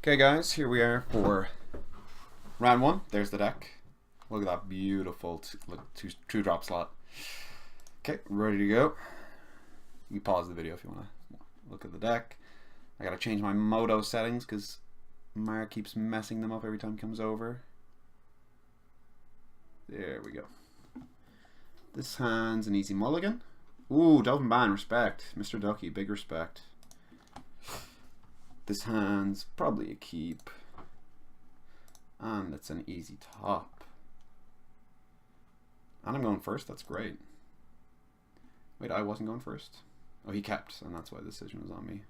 Okay guys, here we are for round one. There's the deck. Look at that beautiful two drop slot. Okay, ready to go. You can pause the video if you want to look at the deck. I gotta change my moto settings because Mark keeps messing them up every time he comes over. There we go. This hand's an easy mulligan. Ooh, Delvin Ban, respect. Mr. Ducky, big respect. This hand's probably a keep. And it's an easy top. And I'm going first, that's great. Wait, I wasn't going first? Oh, he kept, and that's why the decision was on me.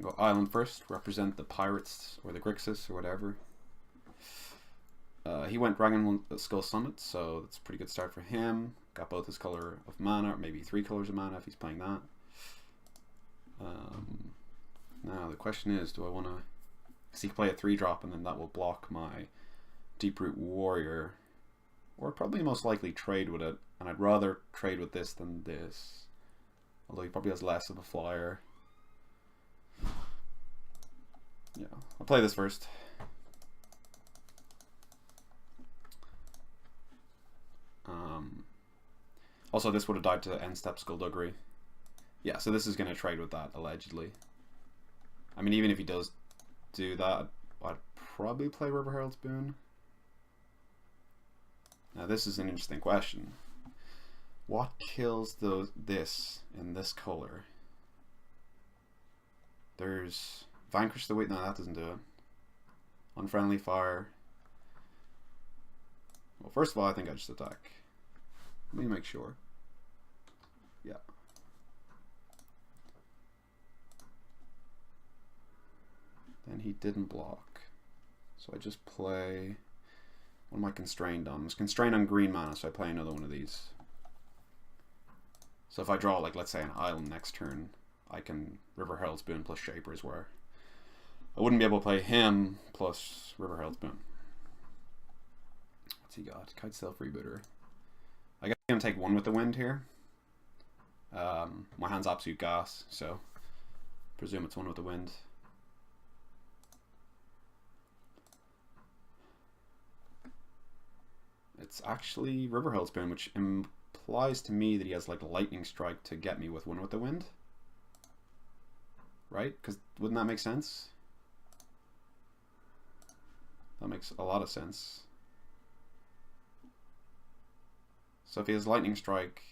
Go Island first, represent the Pirates, or the Grixis, or whatever. He went Dragon Skull Summit, so that's a pretty good start for him. Got both his color of mana, or maybe 3 colors of mana if he's playing that. Now the question is, do I want to... Because he can play a 3-drop and then that will block my Deeproot Warrior. Or probably most likely trade with it. And I'd rather trade with this than this. Although he probably has less of a flyer. Yeah, I'll play this first. Also, this would have died to end step Skullduggery. Yeah, so this is going to trade with that, allegedly. I mean, even if he does do that, I'd probably play River Herald's Boon. Now, this is an interesting question. What kills this in this color? There's Vanquish the Wait. No, that doesn't do it. Unfriendly Fire. Well, first of all, I think I just attack. Let me make sure. Yeah. Then he didn't block. So I just play... What am I constrained on? I was constrained on green mana, so I play another one of these. So if I draw, like, let's say an island next turn, I can River Herald's Boon plus Shapers, where I wouldn't be able to play him plus River Herald's Boon. What's he got? Kite Stealth Rebooter. I guess I'm going to take one with the wind here. My hand's absolute gas, so presume it's one with the wind. It's actually River Herald's Boon, which implies to me that he has like Lightning Strike to get me with one with the wind. Right? Because wouldn't that make sense? That makes a lot of sense. So if he has Lightning Strike,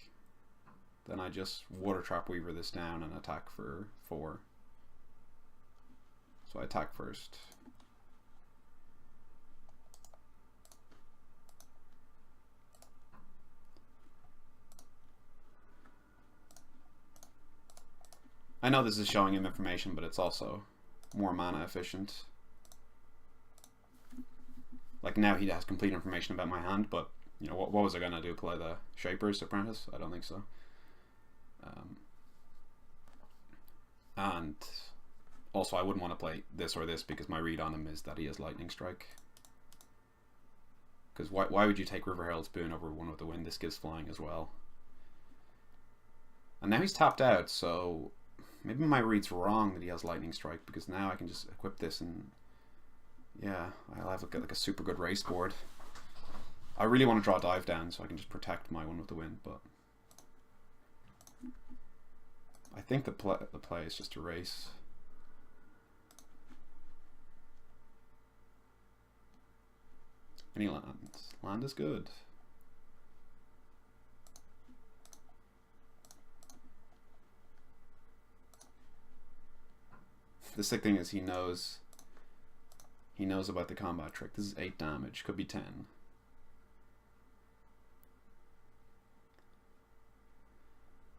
then I just Water Trap Weaver this down and attack for 4. So I attack first. I know this is showing him information, but it's also more mana efficient. Like now he has complete information about my hand, but you know, what was I going to do? Play the Shaper's Apprentice? I don't think so. And also I wouldn't want to play this or this because my read on him is that he has Lightning Strike. Because why would you take River Herald's Boon over one with the wind? This gives flying as well. And now he's tapped out, so maybe my read's wrong that he has Lightning Strike, because now I can just equip this and yeah, I'll have like a super good race board. I really want to draw Dive Down so I can just protect my one with the wind, but I think the play is just a race. Any lands? Land is good. The sick thing is he knows about the combat trick. This is 8 damage, could be 10.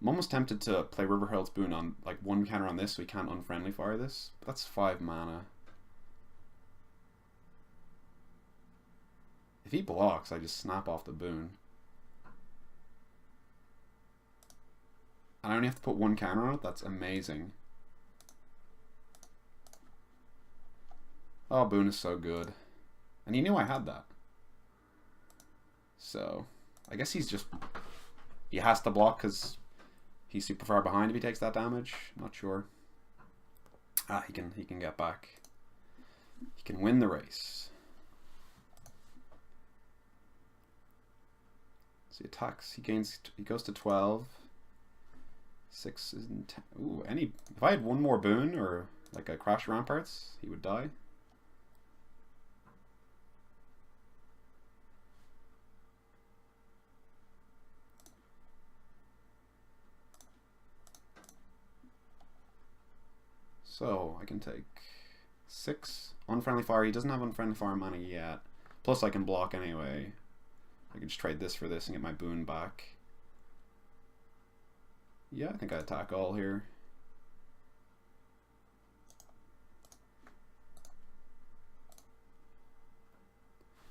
I'm almost tempted to play River Herald's Boon on like 1 counter on this so he can't Unfriendly Fire this, but that's 5 mana. If he blocks, I just snap off the boon. And I only have to put 1 counter on it? That's amazing. Oh, Boon is so good. And he knew I had that. So, I guess he's just... He has to block because He's super far behind if he takes that damage. Not sure. Ah, he can get back. He can win the race. So he attacks. He goes to 12. 6 is 10. Ooh, if I had one more boon or like a crash ramparts, he would die. So I can take 6 unfriendly fire. He doesn't have unfriendly fire mana yet. Plus I can block anyway. I can just trade this for this and get my boon back. Yeah, I think I attack all here.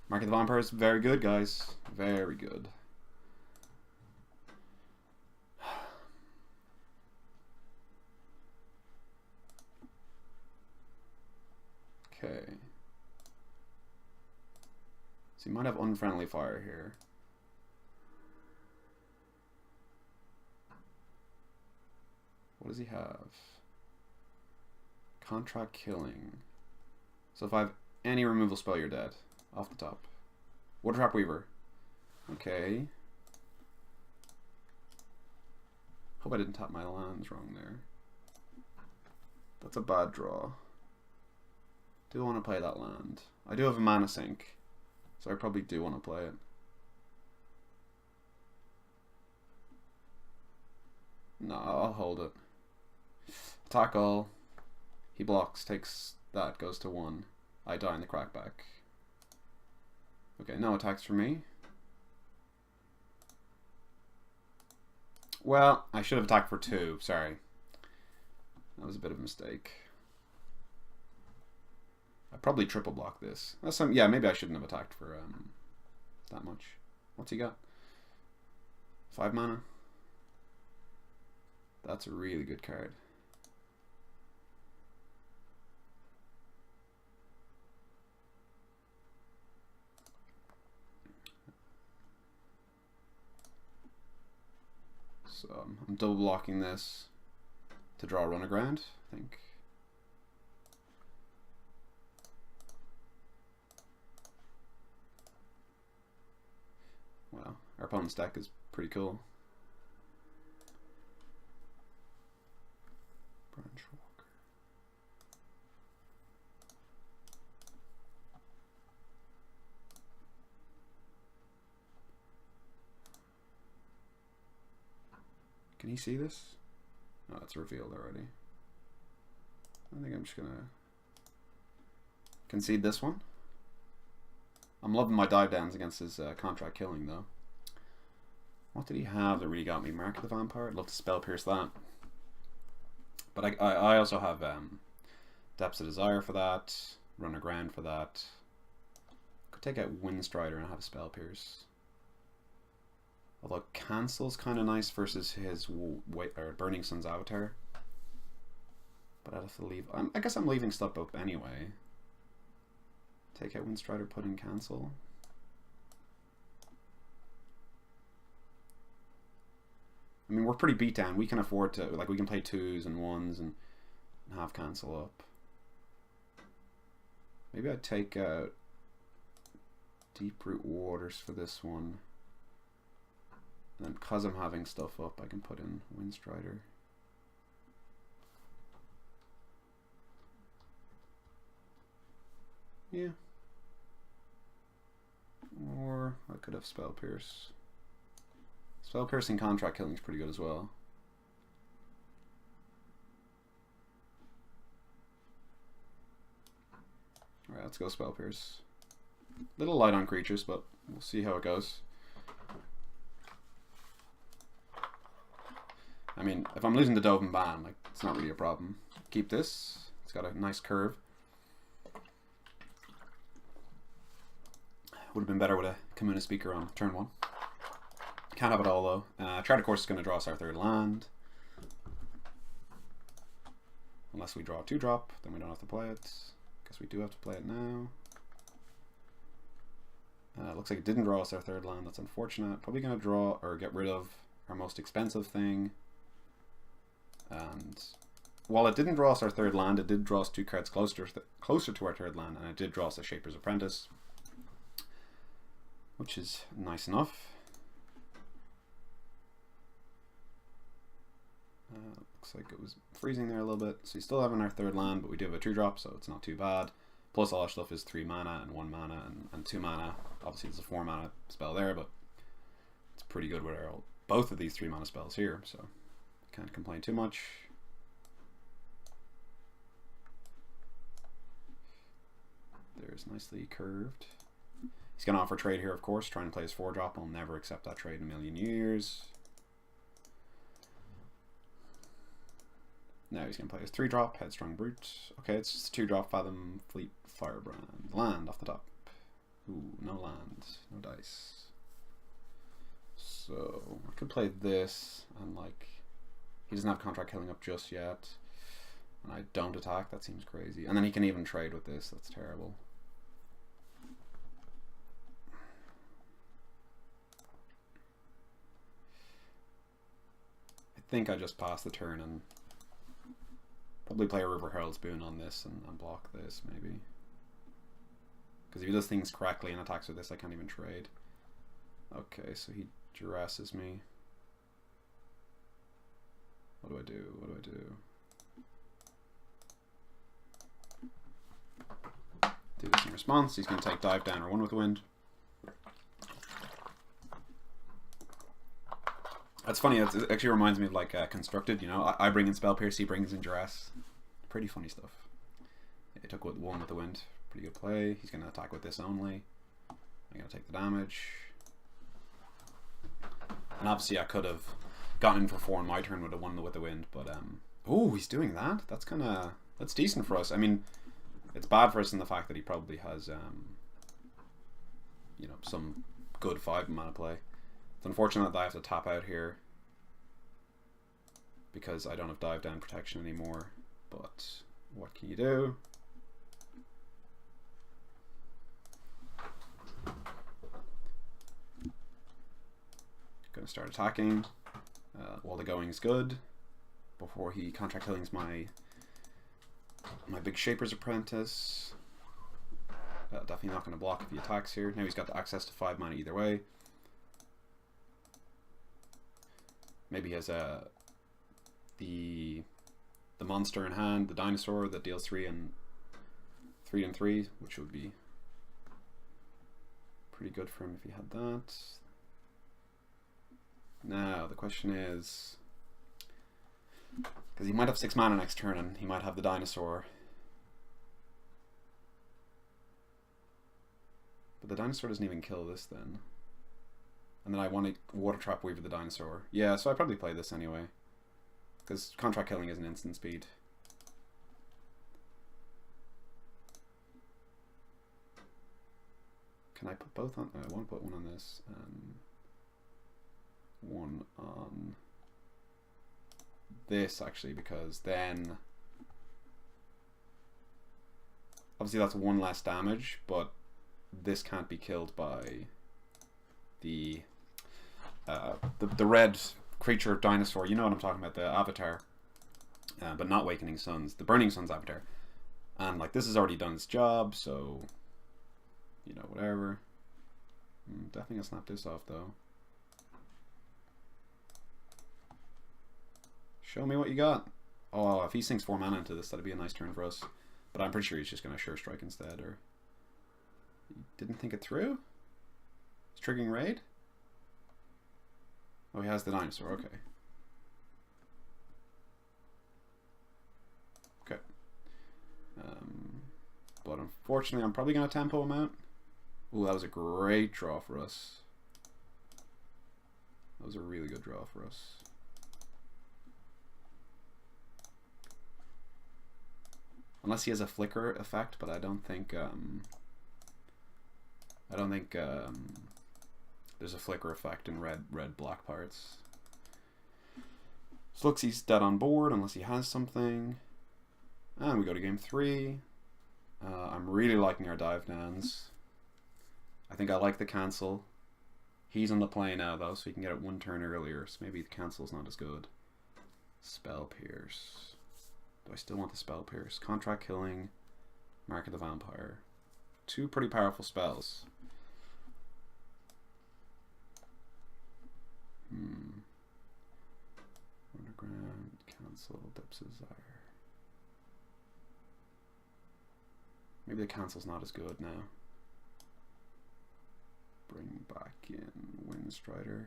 Mark of the Vampire is very good, guys. Very good. Okay. So you might have unfriendly fire here. What does he have? Contract killing. So if I have any removal spell, you're dead. Off the top. Water Trap Weaver. Okay. Hope I didn't tap my lands wrong there. That's a bad draw. Do want to play that land. I do have a mana sink, so I probably do want to play it. No, I'll hold it. Attack all. He blocks, takes that, goes to 1. I die in the crackback. Okay, no attacks for me. Well, I should have attacked for 2, sorry. That was a bit of a mistake. I probably triple block this. Yeah, maybe I shouldn't have attacked for that much. What's he got? 5 mana. That's a really good card. So I'm double blocking this to draw a run aground, I think. Wow, our opponent's deck is pretty cool. Branchwalker. Can he see this? Oh, it's revealed already. I think I'm just gonna concede this one. I'm loving my dive downs against his contract killing though. What did he have that really got me? Mark of the Vampire? I'd love to spell pierce that. But I also have Depths of Desire for that, Run Aground for that. Could take out Windstrider and have a spell pierce. Although Cancel's kind of nice versus his Burning Sun's Avatar. But I'd have to leave. I guess I'm leaving stuff up anyway. Take out Windstrider, put in Cancel. I mean, we're pretty beat down. We can afford to, like, we can play 2s and 1s and have Cancel up. Maybe I'd take out Deep Root Waters for this one. And then because I'm having stuff up, I can put in Windstrider. Yeah. Or I could have Spell Pierce. Spell Piercing Contract Killing is pretty good as well. Alright, let's go Spell Pierce. Little light on creatures, but we'll see how it goes. I mean, if I'm losing the Dove and Ban, like, it's not really a problem. Keep this. It's got a nice curve. Would have been better with a Kamuna Speaker on turn 1. Can't have it all though. Triad of course is going to draw us our 3rd land. Unless we draw a 2-drop, then we don't have to play it. Guess we do have to play it now. Looks like it didn't draw us our 3rd land. That's unfortunate. Probably going to draw or get rid of our most expensive thing. And while it didn't draw us our third land, it did draw us 2 cards closer to our third land, and it did draw us a Shaper's Apprentice, which is nice enough. Looks like it was freezing there a little bit, so you still having our third land, but we do have a 2-drop, so it's not too bad. Plus all our stuff is 3 mana and 1 mana and 2 mana. Obviously there's a 4 mana spell there, but it's pretty good with both of these 3 mana spells here, so can't complain too much. There's nicely curved. He's going to offer trade here, of course, trying to play his 4-drop. I'll never accept that trade in a million years. Now he's going to play his 3-drop, Headstrong Brute. Okay, it's just a 2-drop, Fathom Fleet Firebrand. Land off the top. Ooh, no land, no dice. So I could play this, and like, he doesn't have contract killing up just yet. And I don't attack, that seems crazy. And then he can even trade with this, that's terrible. I think I just pass the turn and probably play a River Herald's Boon on this and block this, maybe. Because if he does things correctly and attacks with this, I can't even trade. Okay, so he duresses me. What do I do? What do I do? Do this in response. He's going to take Dive Down or One with the Wind. That's funny. It actually reminds me of like Constructed. You know, I bring in Spell Pierce, he brings in Duress. Pretty funny stuff. He took One with the Wind. Pretty good play. He's going to attack with this only. I'm going to take the damage. And obviously I could have gotten in for 4 on my turn with a 1 with the Wind, but oh, he's doing that. That's decent for us. I mean, it's bad for us in the fact that he probably has you know, some good 5 mana play. It's unfortunate that I have to tap out here because I don't have Dive Down protection anymore, but what can you do? Gonna start attacking while the going is good before he contract killings my big Shaper's Apprentice. Definitely not going to block if he attacks here. Now he's got access to 5 mana either way. Maybe he has the monster in hand, the dinosaur that deals 3 and 3, which would be pretty good for him if he had that. Now the question is, because he might have 6 mana next turn and he might have the dinosaur, but the dinosaur doesn't even kill this then. And then I want to Water Trap Weaver the dinosaur. Yeah, so I probably play this anyway, because contract killing is an instant speed. Can I put both on? I want to put one on this and one on this actually, because then obviously that's 1 less damage, but this can't be killed by the red creature dinosaur. You know what I'm talking about, the avatar, but not Awakening Suns, the Burning Suns avatar. And like, this has already done its job, so you know, whatever. Definitely gonna snap this off though. Show me what you got. Oh, if he sinks 4 mana into this, that'd be a nice turn for us. But I'm pretty sure he's just gonna Sure Strike instead, or he didn't think it through. He's triggering raid. Oh, he has the dinosaur. Okay. Okay. But unfortunately, I'm probably gonna tempo him out. Ooh, that was a great draw for us. That was a really good draw for us. Unless he has a flicker effect, but I don't think there's a flicker effect in red black parts. So looks he's dead on board unless he has something. And we go to game 3. I'm really liking our dive downs. I think I like the cancel. He's on the play now though, so he can get it 1 turn earlier, so maybe the cancel's not as good. Spell Pierce. Do I still want the Spell Pierce? Contract Killing, Mark of the Vampire. Two pretty powerful spells. Underground, cancel, Depths of Desire. Maybe the cancel's not as good now. Bring back in Windstrider.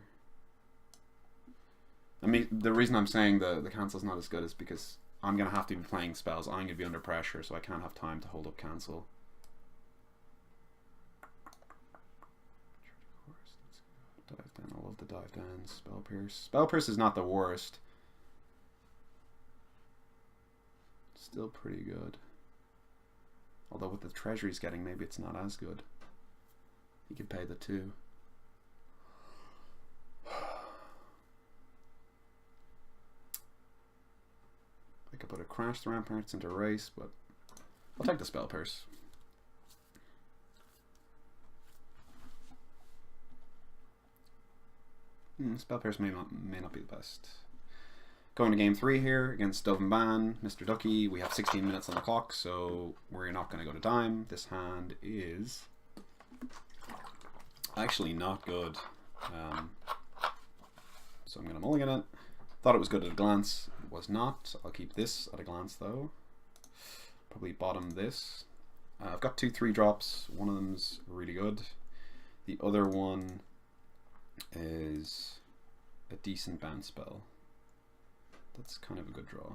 I mean, the reason I'm saying the cancel's not as good is because I'm going to have to be playing spells. I'm going to be under pressure, so I can't have time to hold up cancel. Dive down. I love the dive down. Spell Pierce. Spell Pierce is not the worst. Still pretty good. Although with the treasure he's getting, maybe it's not as good. He could pay the 2. I could put a Crash the Ramparts into race, but I'll take the Spell Pierce. Spell Pierce may not be the best. Going to game 3 here against Dove and Ban, Mr. Ducky. We have 16 minutes on the clock, so we're not going to go to dime. This hand is actually not good. So I'm going to mulligan it. Thought it was good at a glance. It was not. I'll keep this at a glance though. Probably bottom this. I've got 2 3-drops. One of them's really good. The other one is a decent bounce spell. That's kind of a good draw.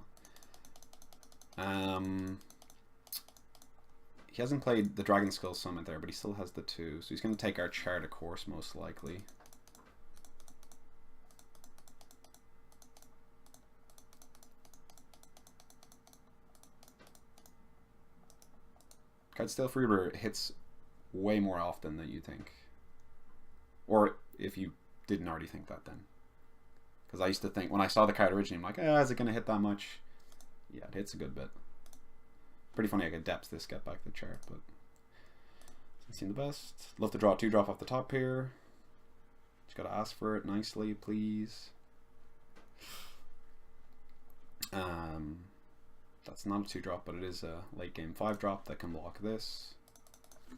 He hasn't played the Dragon Skull Summit there, but he still has the 2, so he's going to take our chart of course most likely. Kitesail Freebird hits way more often than you think. Or if you didn't already think that then. Because I used to think, when I saw the card originally, I'm like, is it going to hit that much? Yeah, it hits a good bit. Pretty funny I could depth this, get back the chart, but it's seen the best. Love to draw a 2-drop off the top here. Just got to ask for it nicely, please. That's not a 2-drop, but it is a late game 5-drop that can block this.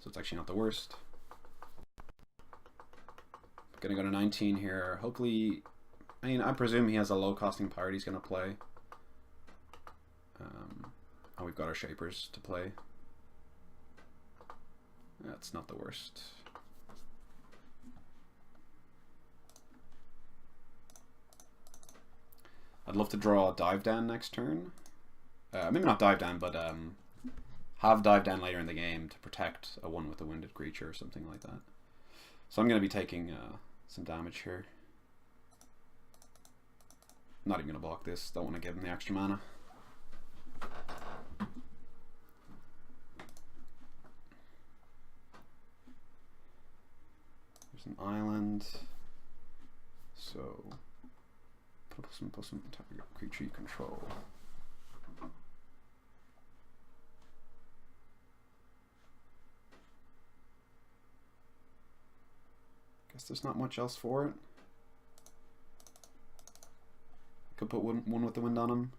So it's actually not the worst. Gonna go to 19 here. Hopefully, I mean, I presume he has a low costing pirate he's gonna play. And we've got our shapers to play. That's not the worst. I'd love to draw a dive down next turn. Maybe not dive down, but have dive down later in the game to protect a 1 with a winded creature or something like that. So I'm going to be taking some damage here. Not even going to block this. Don't want to give him the extra mana. There's an island. So put some target creature you control. Guess there's not much else for it. Could put one with the wind on him.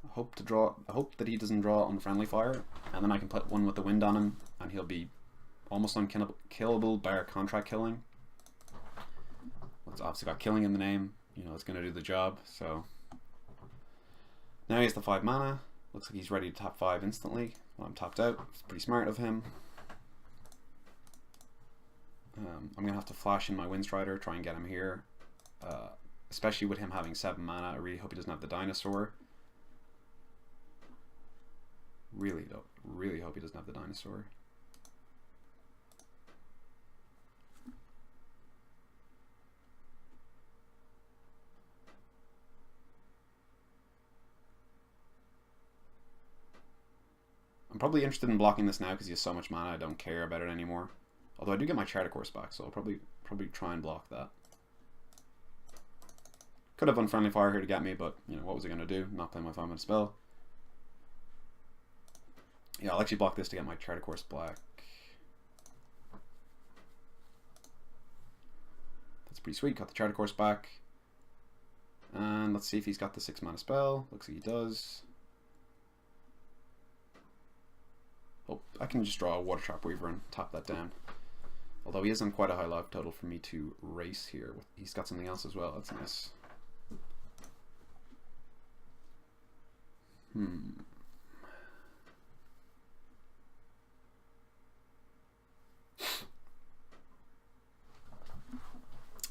I hope that he doesn't draw unfriendly fire, and then I can put 1 with the wind on him, and he'll be almost unkillable bar contract killing. Well, it's obviously got killing in the name. You know, it's going to do the job. So now he has the 5 mana. Looks like he's ready to tap 5 instantly. Well, I'm tapped out. It's pretty smart of him. I'm going to have to flash in my Windstrider, try and get him here. Especially with him having 7 mana. I really hope he doesn't have the dinosaur. Really hope he doesn't have the dinosaur. I'm probably interested in blocking this now because he has so much mana I don't care about it anymore. Although I do get my Charter Course back, so I'll probably try and block that. Could have Unfriendly Fire here to get me, but you know, what was I going to do? Not play my 5-mana spell. Yeah, I'll actually block this to get my Charter Course black. That's pretty pretty sweet. Got the Charter Course back. And let's see if he's got the 6 mana spell. Looks like he does. Oh, I can just draw a Water Trap Weaver and tap that down. Although he is on quite a high life total for me to race here. He's got something else as well. That's nice.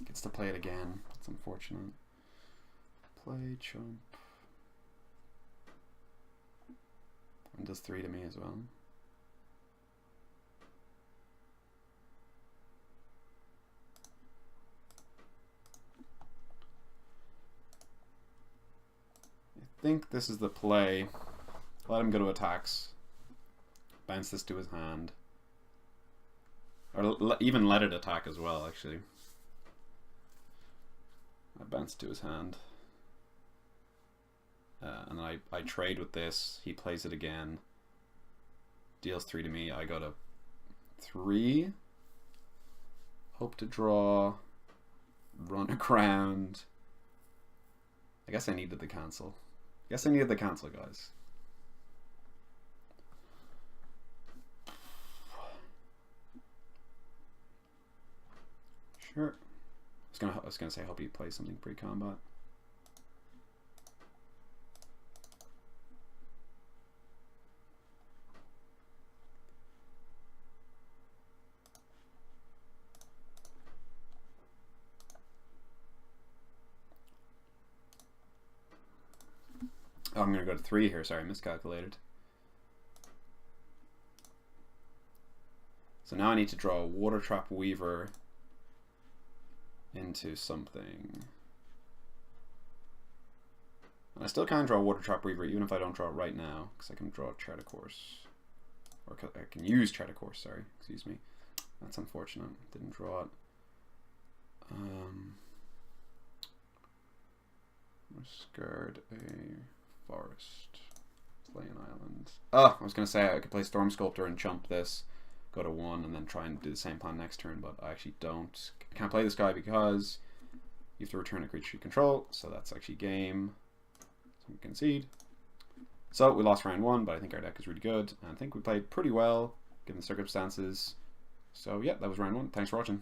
Gets to play it again. It's unfortunate. Play chump. And does 3 to me as well. I think this is the play. Let him go to attacks. Bounce this to his hand. Or even let it attack as well, actually. I bounce to his hand. And then I trade with this. He plays it again. Deals 3 to me. I go to 3. Hope to draw. Run aground. I guess I needed the cancel. Guess I needed the cancel, guys. Sure. I was gonna say, I hope he plays something pre-combat. Oh, I'm gonna go to 3 here. Sorry, miscalculated. So now I need to draw a Water Trap Weaver into something. And I still can draw a Water Trap Weaver even if I don't draw it right now, because I can draw a Charter Course. Or I can use Charter Course, sorry, excuse me. That's unfortunate. Didn't draw it. Discard a forest. Play an island. Oh, I was going to say I could play Storm Sculptor and chump this. Go to 1 and then try and do the same plan next turn, but I actually don't. I can't play this guy because you have to return a creature you control, so that's actually game. So we concede. So we lost round 1, but I think our deck is really good, and I think we played pretty well given the circumstances. So yeah, that was round 1. Thanks for watching.